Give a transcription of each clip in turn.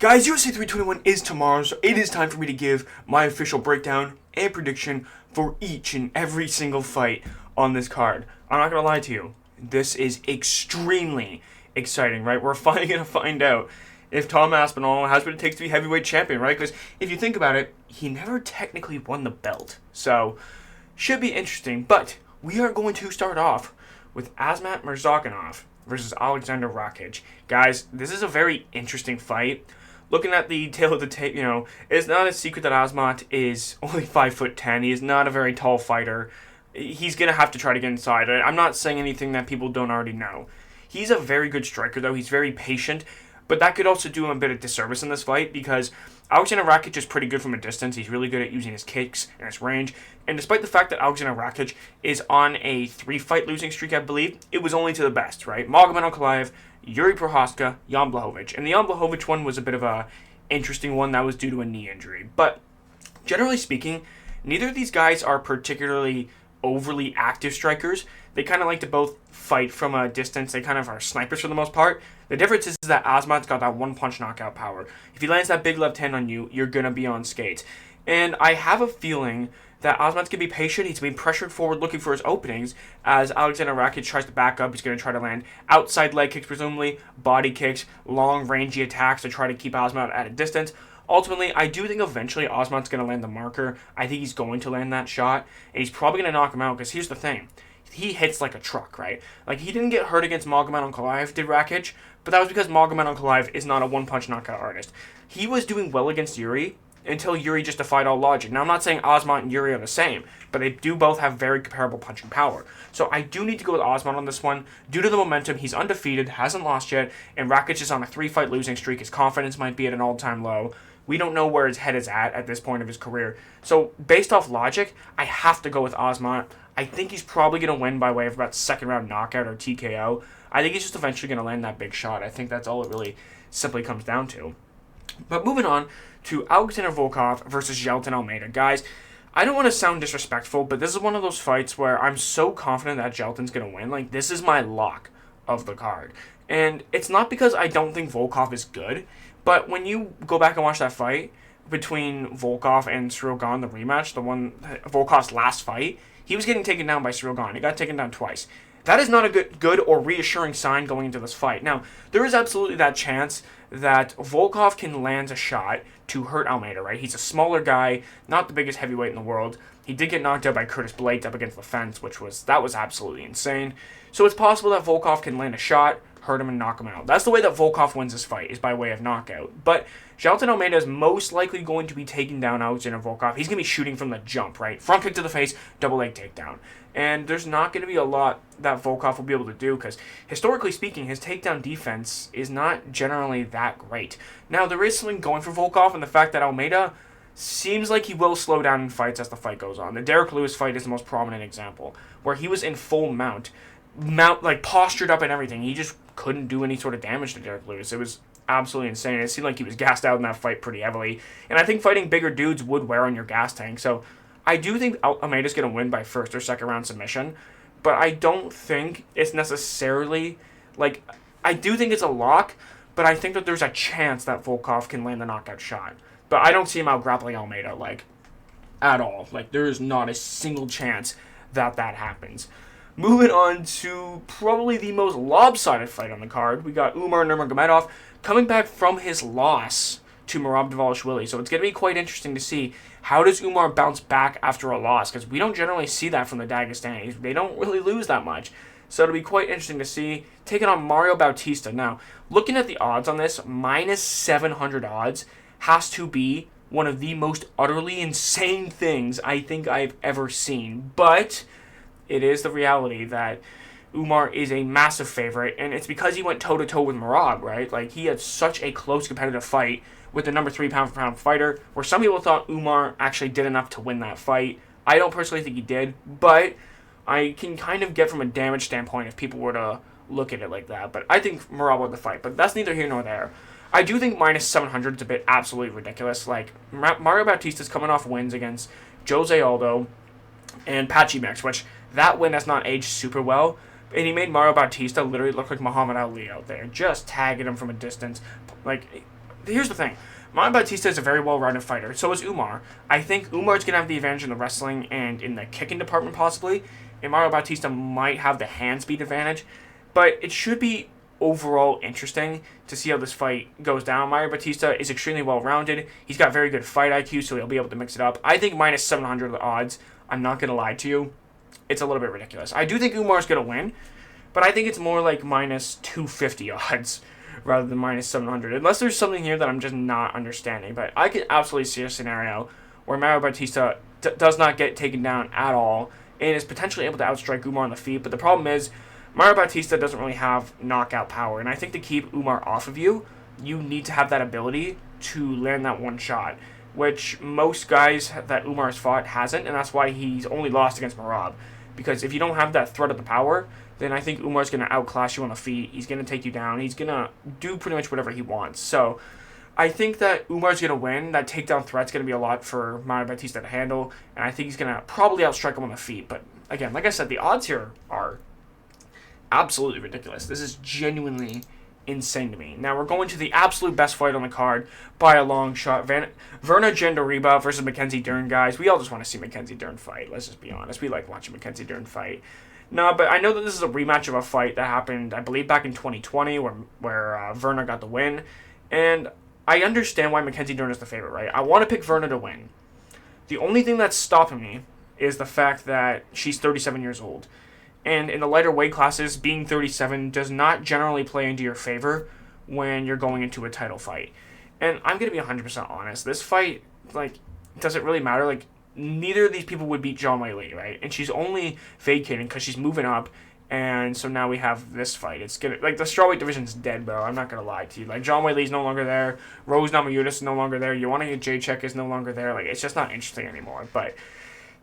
Guys, UFC 321 is tomorrow, so it is time for me to give my official breakdown and prediction for each and every single fight on this card. I'm not going to lie to you. This is extremely exciting, right? We're finally going to find out if Tom Aspinall has what it takes to be heavyweight champion, right? Because if you think about it, he never technically won the belt. So, should be interesting. But we are going to start off with Azamat Murzakanov versus Alexander Rakic. Guys, this is a very interesting fight. Looking at the tail of the tape, it's not a secret that Azamat is only 5'10". He is not a very tall fighter. He's going to have to try to get inside. I'm not saying anything that people don't already know. He's a very good striker, though. He's very patient. But that could also do him a bit of disservice in this fight because Alexander Rakic is pretty good from a distance. He's really good at using his kicks and his range. And despite the fact that Alexander Rakic is on a 3-fight losing streak, I believe, it was only to the best, right? Magomed Ankalaev, Yuri Prochazka, Jan Blachowicz. And the Jan Blachowicz one was a bit of a interesting one that was due to a knee injury. But generally speaking, neither of these guys are particularly overly active strikers. They kind of like to both fight from a distance. They kind of are snipers for the most part. The difference is that Azamat's got that one-punch knockout power. If he lands that big left hand on you, you're going to be on skates. And I have a feeling that Azamat's going to be patient. He's being pressured forward looking for his openings as Alexander Rakic tries to back up. He's going to try to land outside leg kicks, presumably, body kicks, long rangy attacks to try to keep Azamat at a distance. Ultimately, I do think eventually Azamat's going to land the marker. I think he's going to land that shot, and he's probably going to knock him out because here's the thing. He hits like a truck, right? Like, he didn't get hurt against Magomed Ankalaev, did Rakic, but that was because Magomed Ankalaev is not a one-punch knockout artist. He was doing well against Yuri until Yuri just defied all logic. Now, I'm not saying Azamat and Yuri are the same, but they do both have very comparable punching power. So I do need to go with Azamat on this one. Due to the momentum, he's undefeated, hasn't lost yet, and Rakic is on a 3-fight losing streak. His confidence might be at an all-time low. We don't know where his head is at this point of his career. So, based off logic, I have to go with Azamat. I think he's probably going to win by way of about second-round knockout or TKO. I think he's just eventually going to land that big shot. I think that's all it really simply comes down to. But moving on to Alexander Volkov versus Jailton Almeida. Guys, I don't want to sound disrespectful, but this is one of those fights where I'm so confident that Jailton's going to win. Like, this is my lock of the card. And it's not because I don't think Volkov is good, but when you go back and watch that fight between Volkov and Cyril Gane, the rematch, the one, Volkov's last fight, he was getting taken down by Cyril Gane. He got taken down twice. That is not a good or reassuring sign going into this fight. Now, there is absolutely that chance that Volkov can land a shot to hurt Almeida, right? He's a smaller guy, not the biggest heavyweight in the world. He did get knocked out by Curtis Blades up against the fence, that was absolutely insane. So it's possible that Volkov can land a shot, hurt him, and knock him out. That's the way that Volkov wins this fight, is by way of knockout. But Jailton Almeida is most likely going to be taking down Alexander Volkov. He's going to be shooting from the jump, right? Front kick to the face, double leg takedown. And there's not going to be a lot that Volkov will be able to do because, historically speaking, his takedown defense is not generally that great. Now, there is something going for Volkov, and the fact that Almeida seems like he will slow down in fights as the fight goes on. The Derek Lewis fight is the most prominent example, where he was in full mount, like postured up and everything. He just couldn't do any sort of damage to Derek Lewis. It was absolutely insane. It seemed like he was gassed out in that fight pretty heavily. And I think fighting bigger dudes would wear on your gas tank. So I do think Almeida's going to win by first or second round submission. But I don't think it's necessarily, like, I do think it's a lock, but I think that there's a chance that Volkov can land the knockout shot. But I don't see him out grappling Almeida, like, at all. Like, there is not a single chance that happens. Moving on to probably the most lopsided fight on the card, we got Umar Nurmagomedov coming back from his loss to Merab Dvalishvili. So it's going to be quite interesting to see how does Umar bounce back after a loss, because we don't generally see that from the Dagestanis. They don't really lose that much. So it'll be quite interesting to see. Taking on Mario Bautista. Now, looking at the odds on this, minus 700 odds has to be one of the most utterly insane things I think I've ever seen. But it is the reality that Umar is a massive favorite, and it's because he went toe-to-toe with Merab, right? Like, he had such a close competitive fight with the number 3 pound-for-pound fighter, where some people thought Umar actually did enough to win that fight. I don't personally think he did, but I can kind of get from a damage standpoint if people were to look at it like that. But I think Merab won the fight, but that's neither here nor there. I do think minus 700 is a bit absolutely ridiculous. Like, Mario Bautista's coming off wins against Jose Aldo and Patchy Mix, which that win has not aged super well, and he made Mario Bautista literally look like Muhammad Ali out there, just tagging him from a distance. Like, here's the thing. Mario Bautista is a very well-rounded fighter. So is Umar. I think Umar's going to have the advantage in the wrestling and in the kicking department possibly. And Mario Bautista might have the hand speed advantage. But it should be overall interesting to see how this fight goes down. Mario Bautista is extremely well-rounded. He's got very good fight IQ, so he'll be able to mix it up. I think minus 700 odds. I'm not going to lie to you. It's a little bit ridiculous. I do think Umar's going to win, but I think it's more like minus 250 odds rather than minus 700. Unless there's something here that I'm just not understanding. But I could absolutely see a scenario where Mario Bautista does not get taken down at all and is potentially able to outstrike Umar on the feet. But the problem is, Mario Bautista doesn't really have knockout power. And I think to keep Umar off of you, you need to have that ability to land that one shot, which most guys that Umar's fought hasn't. And that's why he's only lost against Merab. Because if you don't have that threat of the power, then I think Umar's going to outclass you on the feet. He's going to take you down. He's going to do pretty much whatever he wants. So I think that Umar's going to win. That takedown threat's going to be a lot for Mario Bautista to handle. And I think he's going to probably outstrike him on the feet. But again, like I said, the odds here are absolutely ridiculous. This is genuinely insane to me. Now we're going to the absolute best fight on the card by a long shot. Verna Jandariba versus Mackenzie Dern, guys. We all just want to see Mackenzie Dern fight. Let's just be honest. We like watching Mackenzie Dern fight. No, but I know that this is a rematch of a fight that happened, I believe, back in 2020 where Verna got the win. And I understand why Mackenzie Dern is the favorite, right? I want to pick Verna to win. The only thing that's stopping me is the fact that she's 37 years old. And in the lighter weight classes, being 37 does not generally play into your favor when you're going into a title fight. And I'm going to be 100% honest. This fight, does it really matter? Neither of these people would beat Zhang Weili, right? And she's only vacating because she's moving up. And so now we have this fight. It's going to, the strawweight division's dead, bro. I'm not going to lie to you. Zhang Weili's no longer there. Rose Namajunas is no longer there. Joanna Jacek is no longer there. It's just not interesting anymore. But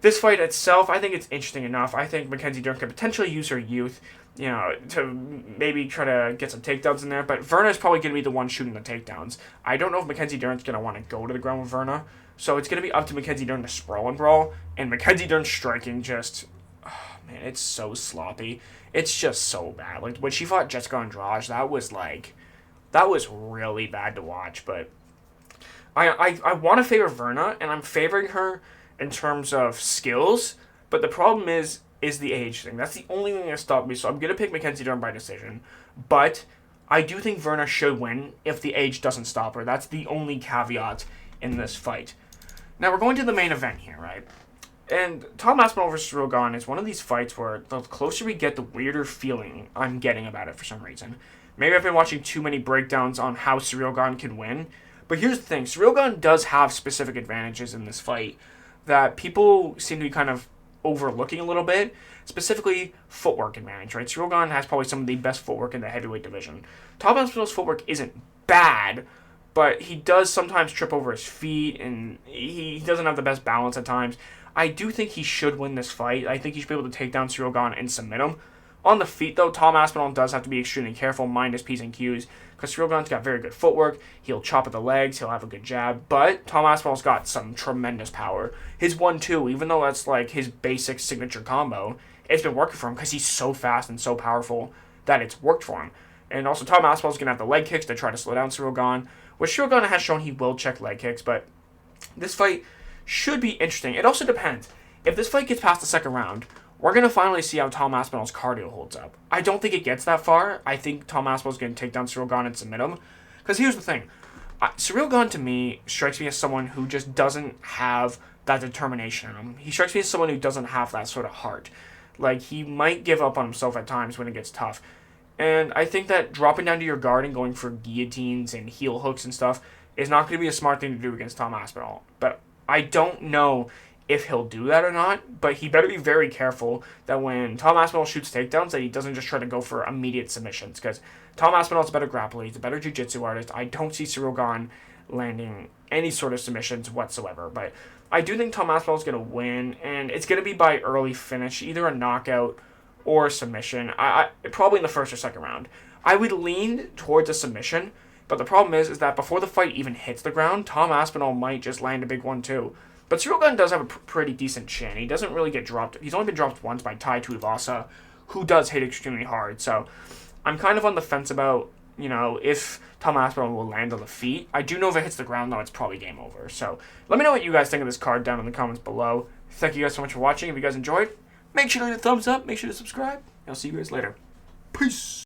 this fight itself, I think it's interesting enough. I think Mackenzie Dern could potentially use her youth, to maybe try to get some takedowns in there. But Verna is probably going to be the one shooting the takedowns. I don't know if Mackenzie Dern's going to want to go to the ground with Verna. So it's going to be up to Mackenzie Dern to sprawl and brawl. And Mackenzie Dern's striking just, oh man, it's so sloppy. It's just so bad. When she fought Jessica Andrade, that was really bad to watch. But I want to favor Verna, and I'm favoring her in terms of skills, but the problem is the age thing. That's the only thing that stopped me, so I'm going to pick Mackenzie Dern by decision. But I do think Verna should win if the age doesn't stop her. That's the only caveat in this fight. Now we're going to the main event here, right? And Tom Aspinall versus Ciryl Gane is one of these fights where the closer we get, the weirder feeling I'm getting about it for some reason. Maybe I've been watching too many breakdowns on how Ciryl Gane can win. But here's the thing. Ciryl Gane does have specific advantages in this fight that people seem to be kind of overlooking a little bit, specifically footwork advantage, right? Ciryl Gane has probably some of the best footwork in the heavyweight division. Tom Aspinall's footwork isn't bad, but he does sometimes trip over his feet, and he doesn't have the best balance at times. I do think he should win this fight. I think he should be able to take down Ciryl Gane and submit him. On the feet, though, Tom Aspinall does have to be extremely careful, mind his P's and Q's, because Ciryl Gane's got very good footwork. He'll chop at the legs. He'll have a good jab. But Tom Aspinall's got some tremendous power. His 1-2, even though that's his basic signature combo, it's been working for him because he's so fast and so powerful that it's worked for him. And also, Tom Aspinall's going to have the leg kicks to try to slow down Ciryl Gane, which Ciryl Gane has shown he will check leg kicks. But this fight should be interesting. It also depends. If this fight gets past the second round, we're going to finally see how Tom Aspinall's cardio holds up. I don't think it gets that far. I think Tom Aspinall's going to take down Ciryl Gane and submit him. Because here's the thing. Ciryl Gane, to me, strikes me as someone who just doesn't have that determination in him. He strikes me as someone who doesn't have that sort of heart. He might give up on himself at times when it gets tough. And I think that dropping down to your guard and going for guillotines and heel hooks and stuff is not going to be a smart thing to do against Tom Aspinall. But I don't know if he'll do that or not, but he better be very careful that when Tom Aspinall shoots takedowns, that he doesn't just try to go for immediate submissions, because Tom Aspinall's a better grappler, he's a better jiu-jitsu artist. I don't see Ciryl Gane landing any sort of submissions whatsoever, but I do think Tom Aspinall's going to win, and it's going to be by early finish, either a knockout or a submission, probably in the first or second round. I would lean towards a submission, but the problem is that before the fight even hits the ground, Tom Aspinall might just land a big one too. But Ciryl Gane does have a pretty decent chin. He doesn't really get dropped. He's only been dropped once by Tai Tuivasa, who does hit extremely hard. So I'm kind of on the fence about if Tom Aspinall will land on the feet. I do know if it hits the ground, though, it's probably game over. So let me know what you guys think of this card down in the comments below. Thank you guys so much for watching. If you guys enjoyed, make sure to hit a thumbs up. Make sure to subscribe. I'll see you guys later. Peace.